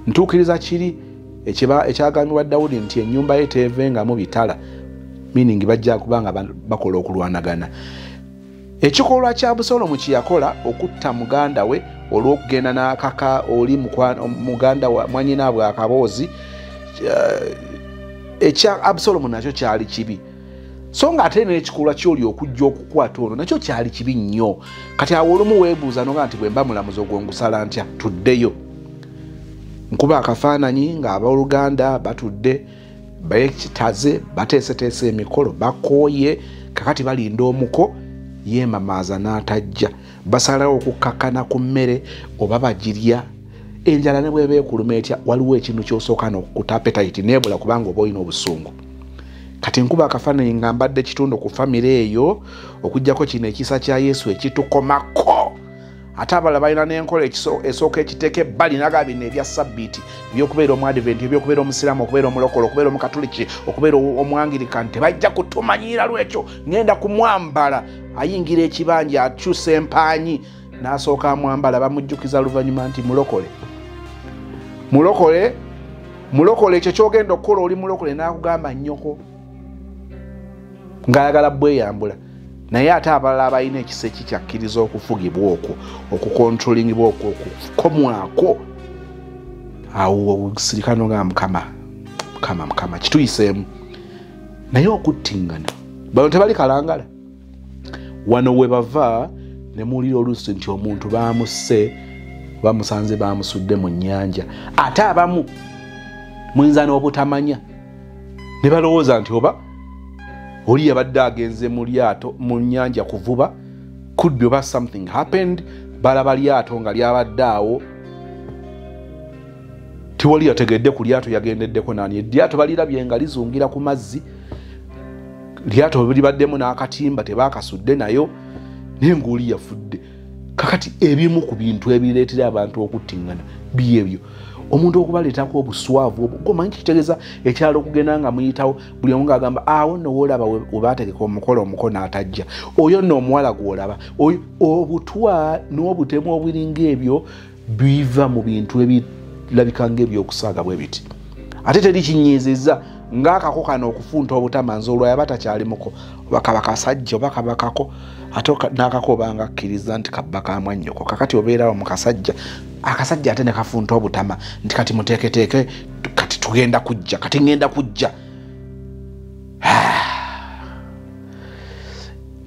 Ntuukiriza kiri ekyagambibwa Dawudi nti ennyumba ye teevengamu bitala, meaning bajja kubanga bakola okulwanagana. Ekikolwa kya Absalomu kye yakola okutta muganda we olw'okugenda n'akaka oli muganda wa mwannyinaabwe akaboozi, ekya Absalomu nakyo kyali kibi so nga ate n'ekikolwa ky'oli okujja okukwata ono nakyo kyali kibi nnyo kati awo olumu weebuuza noga nti bwe mba mulamuzi ogwo ngusala ntya tuddeyo nkuba akafaananyi ng'abooluganda batudde beekitaze bateeseteese emikolo bakooye kakati balinda omuko yeemamaaza n'atajja basalawo okukakkana ku mmere oba bagirya enjala ne bw'eba ekuluma etya waliwo ekintu ky'osooka n'okukuta appetite neebula kubanga oba olina obusungu kati nkuba akafaananyi nga mbadde kitundu ku famire eyo okuggyako kino ekisa kya Yesu ekitukomako ate abalala balina n'enkola esooka ekiteeka ebbali naga bino ebya sabbiiti ebyokubeera omuadventi ebyokubeera omusiraamu okubeera omulokole okubeera omukatuliki okubeera omwangirikani tebajja kutumanyiira lwekyo ngenda kumwambala ayingira ekibanja akyusa empaanyi n'asooka amwambala bamujjukiza luvannyuma nti mulokole ekyo kyogenda okukola oli mulokole n'akugamba nnyoko ng'ayagala bweyambula naye ate abalala abalina ekisa ekikyakkiriza okufugibwa okwo okukontrolingibwa okwo okukomwako awo sirikano nga mukama kituyiseemu naye okuttingana bano tebali kalangala wano we bava ne muwulira oluusi nti omuntu bamusanze bamusudde mu nnyanja ate abamu muyinza n'obutamanya ne balowooza nti oba oli yabadde agenze mu lyato mu nnyanja kuvuba could be oba something happened balaba lyato nga lyabadde awo tiwali yategedde ku lyato yagendeddeko nani lyato balirabye nga lizungira ku mazzi lyato libaddemu n'akatimba tebakasudde nayo naye ng'oli yafudde kakati ebimu ku bintu ebireetera abantu okuttingana byebyo omuntu okubaleetako obuswavu omanyi kitegeeza ekyalo okugenda nga muyitawo buli omu ng'agamba awo nno woolaba webategeka omukolo omukono atajja oyo nno omuwala gw'olaba obutwa n'obutemu obulinga ebyo biva mu bintu ebirabika ng'ebyokusaaga bwe biti ate teri kinyiizizza ng'akako kano okufunta obutamanzi olwayo batakyalimuko oba kaba kasajja oba kabakako ate n'akako obanga akkiriza nti kabba kamwannyoko kakati obeerawo mu kasajja akasajja ate ne kafunta obutama nti kati muteeketeeke kati tugenda kujja kati ngenda kujja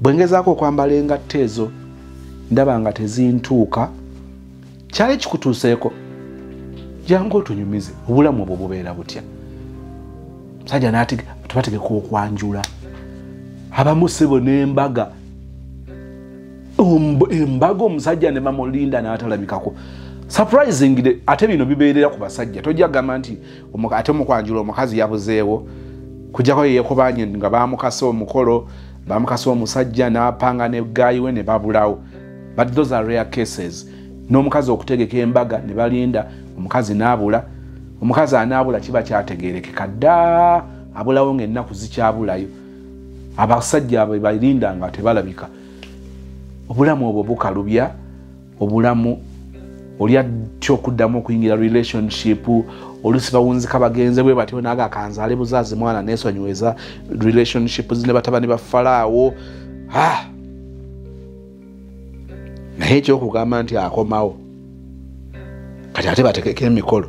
bwe ngezaako okwambala engatto ezo ndaba nga tezintuuka kyali kikutuuseeko jangu otunyumize obulamu obwo bubeera butya musajja tubategeka okwanjula abamu ssebo n'embaga embaga omusajja ne bamulinda n'atalabikako surprisingly ate bino bibeerera ku basajja tojja gamba nti ate mukwanjula omukazi yabuzeewo kujjako yeekobanye nga bamukasa omukolo bamukasa omusajja n'apanga ne gaayi we ne babulawo but those are rare cases n'omukazi okutegeka embaga ne balinda omukazi n'abula omukazi anaabula kiba kyategeerekeka dda abulawo ng'ennaku zikyabulayo abasajja abo balinda nga tebalabika obulamu obwo bukalubya obulamu oli atya okuddamu okuyingira relationship oluusi bawunzika bagenze bwe batyo naaga akanzaale buzaazi mwana neesonyiweza relationship zine batabani ba Falaawo naye ekyokugamba nti akomawo kati ate bategeka emikolo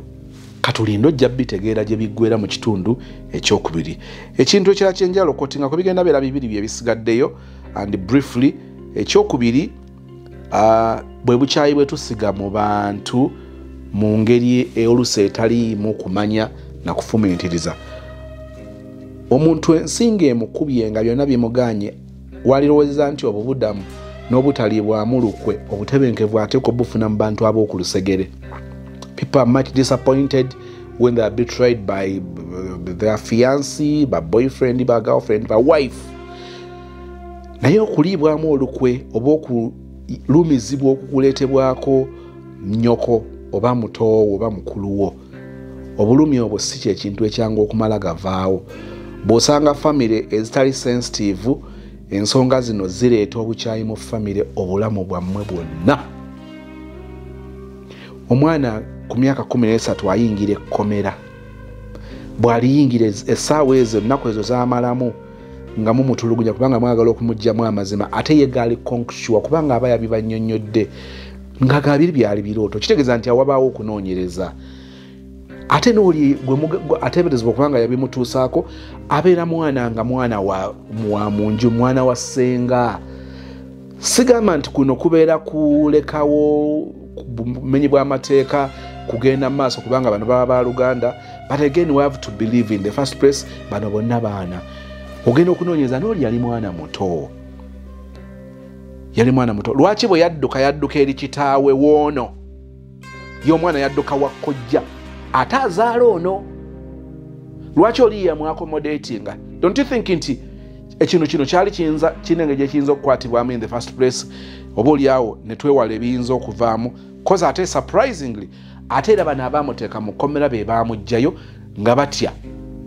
katulinde ojja bitegeera gye biggwera mu kitundu ekyokubiri ekintu ekirala kyenjala okotinga kwe bigenda beera bibiri bye bisigaddeyo and briefly ekyokubiri bwe bukyayi bwe tusiga mu bantu mu ngeri oluusi etaliimu kumanya na kufumiitiriza omuntu ensinga emukubye nga byonna bimuganye walirowooza nti obubudamu n'obutaliibwamu lukwe obutebenkevu ate ko bufuna mu bantu ab'oku lusegere. People are much disappointed when they are betrayed by their fiancé, by boyfriend, by girlfriend, by wife. Naye okuliibwamu olukwe oba okulumizibwa okukuleetebwako nnyoko oba muto oba mukuluwo, obulumi obwo si kyekintu ekyangu okumala gavaawo. Bw'osanga famire ezitali sensitive, ensonga zino zireeta obukyayi mu famire obulamu bwammwe bwonna. Omwana ku myaka 13 ayingira ekkomera, bw'aliyingira essaawa ezo ennaku ezo z'amalamu nga mumutulugunya kubanga mwagala okumuggyamu amazima, ate ye gaali konkushuwa kubanga aba yabibannyonnyodde nga gaabiri byali birooto. Kitegeeza nti awabaawo okunoonyereza. ate n'oli ateeberezebwa kubanga yabimutuusaako abeera mwana nga mwana wa munju, mwana wa ssenga. Sigamba nti kuno kubeera kulekawo bumenyi bw'amateeka kugenda maaso kubanga bano baba ba Luganda, but again we have to believe in the first place bano bonna baana. Ogenda okunoonyeza n'oli yali mwana muto, yali mwana muto. Lwaki bwe yadduka eri kitaawe woono, ye omwana yadduka wa kkojja ate azaala ono? Lwaki oli yamwaccommodatinga? Don't you think nti ekintu kino kyali kinenge gye kiyinza okukwatibwamu in the first place? Oba oliawo ne twewala ebiyinza okuvaamu, cause ate surprisingly ate era bano abaamuteeka mu kkomera be baamugjayo nga batya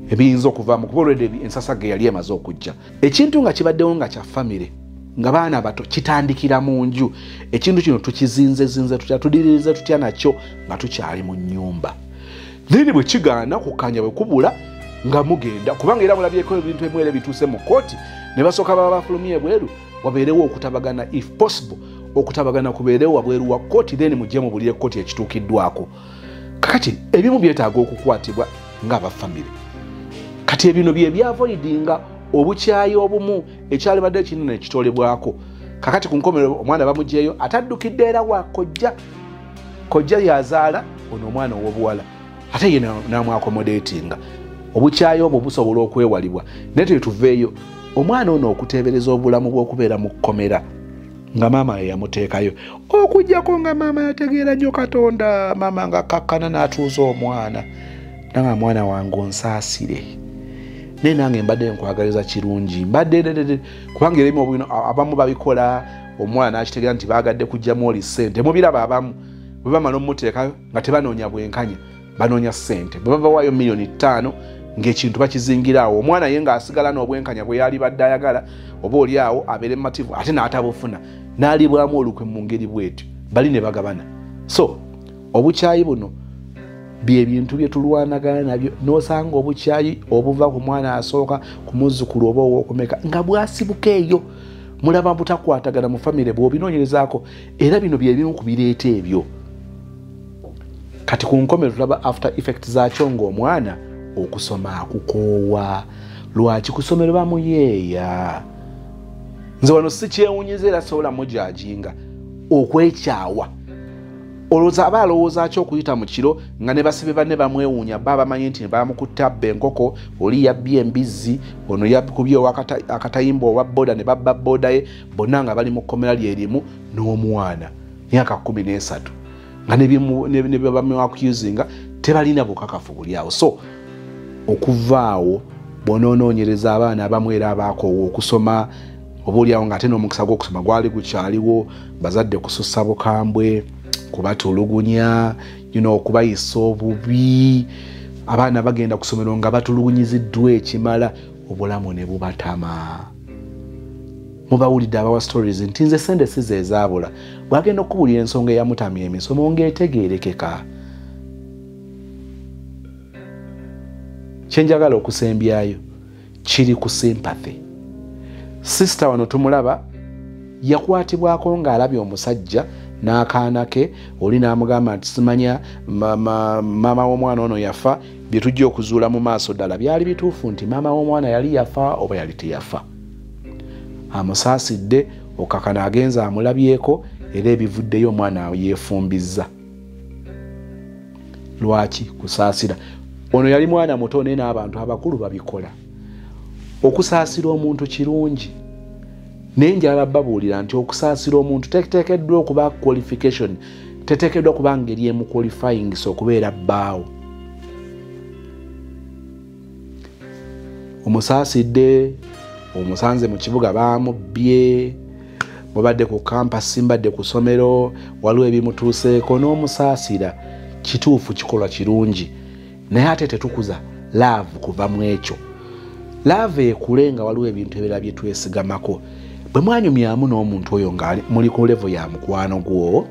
ebiyinza okuvaamu kuba olwedde ensasa ge yali emaze okujja. Ekintu nga kibaddewo nga kya famire, nga baana bato, kitandikira mu nju. Ekintu kino tukizinze tutya, tudiririze tutya nakyo nga tukyali mu nnyumba. Then bwe kigaana kukanya bwe kubula nga mugenda, kubanga era mulabyeko ebintu ebimwere bituuse mu kooti ne basooka baba bafulumye ebweru, wabeerewo okutabagana, if possible okutabagana kubeerewo wabweru wa kooti, then mujje mubulire kooti ekituukiddwako. Kakati ebimu byetaaga okukwatibwa ng'abafamire. Kati ebino bye byavoidinga obukyayi obumu ekyali badde kinene ekitolebwako. Kakati ku nkomero omwana bamugyeyo ataddukidde era wa kojja yazaala ono omwana ow'obuwala, ate ye n'amwaccommodatinga. Obukyayi obwo busobola okwewalibwa. Naye tetuveeyo omwana ono okuteebereza obulamu bw'okubeera mu kkomera nga maama ye yamuteekayo, okujjako nga maama yategeera nnyo Katonda, maama nga kakkana n'atuuza omwana nanga mwana wange onsaasire. Naye nange mbadde nkwagaliza kirungi, mbadde kubanga erimu obwino abamu babikola, omwana n'akitegeera nti baagadde kujjamu oli ssente. Mubiraba abamu bwe bamala omuteekayo nga tebanoonya bwenkanya, banoonya ssente. Bwe bavawaayo $5,000,000 ng'ekintu bakizingiraawo, omwana ye ng'asigala n'obwenkanya bwe yali badde ayagala, oba oli awo abeere mativu ate n'atabufuna, n'alibwamu olukwe mu ngeri bwetyo, bali ne bagabana. So obukyayi buno bye bintu bye tulwanagana nabyo, n'osanga obukyayi obuva ku mwana asooka ku muzzukulu oba ow'okumeka nga bwasibuka eyo, mulaba butakwatagana mu famire bw'obinoonyerezaako, era bino bye bimu ku bireeta ebyo. Kati ku nkomero tulaba after effect zaakyo ng'omwana okusoma akukoowa. Lwaki? ku ssomero bamuyeeya. Nze wano si kyewunyiza era sobola mujajinga okwekyawa. Olowooza aba alowooza ki okuyita mu kiro nga ne basibe banne bamwewuunya, bba bamanyi nti baamukutta abba enkoko, oli yabbye embizzi, ono yakubye akatayimba owa boda ne babba boda ye, bonna nga bali mu kkomera lyerimu n'omwana myaka 13 nga ne bamwakuzinga tebalina bukakafu buli awo. So okuvaawo bonoonoonyereza abaana abamu era abaakoowa okusoma, oba oliawo ng'ate n'omukisa gw'okusoma gwali gukyaliwo, bazadde kusussa bukambwe, kubatulugunya, okubayisa obubi, abaana bagenda ku ssomero nga batulugunyiziddwa ekimala, obulamu ne bubatama. Mubawulidde abawa stories nti nze sente si ze ezaabula, bw'agenda okubuulira ensonga eyamutamya emisomo ng'etegeerekeka. Kyenjagala okusembyayo kiri ku sympathy. Sister wano tumulaba yakwatibwako ng'alabye omusajja n'akaana ke, oli n'amugamba nti simanya maama w'omwana ono yafa, bye tujja okuzuula mu maaso ddala byali bituufu nti maama w'omwana yali yafa oba yali teyafa. Amusaasidde, okakana agenza amulabyeko, era ebivuddeyo omwana yeefumbizza. Lwaki? Kusaasira. Ono yali mwana muto naye n'abantu abakulu babikola. Okusaasira omuntu kirungi, naye njala babuulira nti okusaasira omuntu teteekeddwa okuba qualification, teteekeddwa kuba ngeri emu qualifying so okubeera bbaawo. Omusaasidde, omusanze mu kibuga baamubbye, mubadde ku kampasi, mbadde ku ssomero, waliwo ebimutuuseeko n'omusaasira, kituufu kikolwa kirungi, naye ate tetukuza love kuva mu ekyo. Love ekule nga waliwo ebintu ebirala bye twesigamako. Bwe mwanyumyamu n'omuntu oyo nga muli ku level ya mukwano gwo,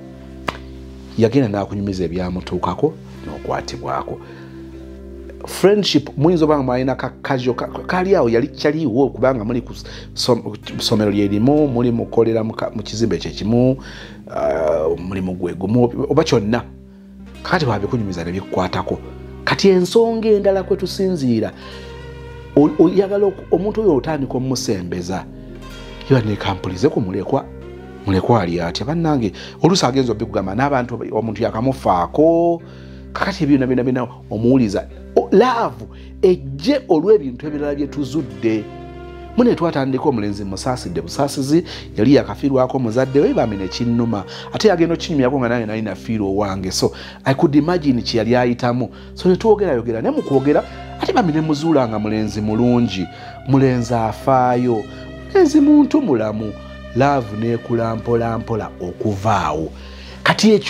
yagenda n'akunyumiza ebyamutuukako n'okwatibwako. Friendship muyinza oba nga mwalina kakajo kali awo yali kyaliwo kubanga muli ku ssomero lyerimu, muli mukolera mu kizimbe kyekimu, muli mu gwe gumu oba kyonna. Kakati bwabikunyumiza ne bikukwatako, kati ensonga endala kwe tusinziira oyagala omuntu oyo otandika omusembeza yiba nekampulize ku mulekwa ali atya bannange oluusi agenza obikugamba n'abantu omuntu yakamufaako kakati ebyo nabina omuwuliza laavu ejje olw'ebintu ebirala bye tuzudde mune twatandika omulenzi musaasidde busaasizi yali yakafiirwako muzadde we bamene kinnuma ate yagenda okinyumyako nga naye nali nafiirwa owange so I could imagine kye yali ayitamu so ne twogerayogera ne mu kwogera ate bamene muzuula nga mulenzi mulungi mulenzi afaayo mulenzi muntu mulamu laavu neekula mpolampola okuvaawo kati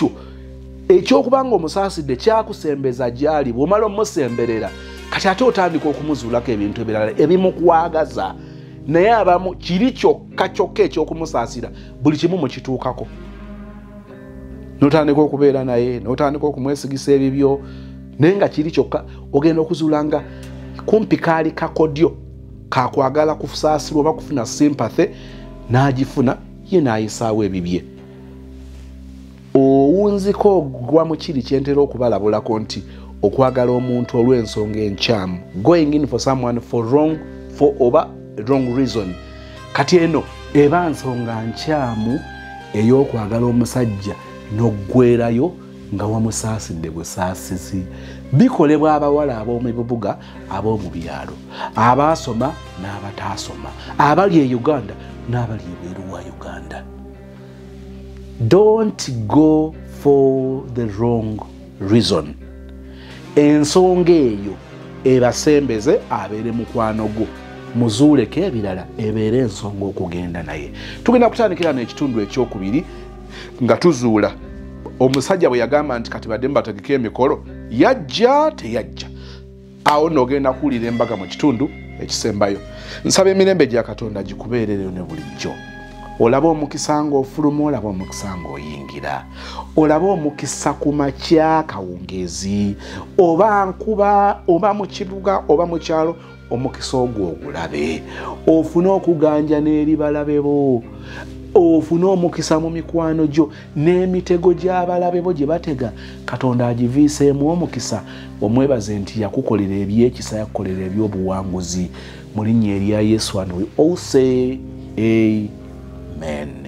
ekyokubanga omusaasidde kyakusembeza gyali bw'omala omusemberera kati ate otandika okumuzuulako ebintu ebirala ebimukwagaza naye abamu kiri kyokka ekyokumusaasira buli kimu mukituukako notandika okubeera naye notandika okumwesigisa ebibyo naye nga kiri kyokka ogenda okuzuula nga kumpi kaali kakodyo kakwagala kusaasirwa oba kufuna sympathy n'agifuna ye n'ayisaawo ebibye owunziko ogwa mu kiri kyentera okubalabulako nti okwagala omuntu olw'ensonga enkyamu going in for someone for wrong reason kati eno eba nsonga nkyamu ey'okwagala omusajja n'oggwerayo nga wamusaasidde busaasizi bikolebwa abawala ab'omu bibuga ab'omu byalo abaasoma n'abataasoma abali e Uganda n'abali ebweru wa Uganda. Don't go for the wrong reason. Ensonga eyo ebasembeze abeere mukwano gwo muzuuleko ebirala ebeere ensonga okugenda naye. Tugenda kutandikira n'ekitundu ekyokubiri nga tuzuula omusajja bwe yagamba nti kati badde mbategeka emikolo yajja teyajja awo n'ogenda kuwulira embaga mu kitundu ekisembayo. Nsaba emirembe gya Katonda gikubeerereyo ne bulijjo. Olaba omukisa ng'ofuluma, olaba omukisa ng'oyingira, olaba omukisa ku makya kawungeezi oba nkuba oba mu kibuga oba mu kyalo omukisa ogwo ogulabe ofune okuganja n'eri balabe bo ofune omukisa mu mikwano gyo n'emitego gy'abalabe bo gye batega Katonda agiviiseemu omukisa omwebaze nti yakukolera ebyekisa yakukolera eby'obuwanguzi mu linnya erya Yesu and we all say amen.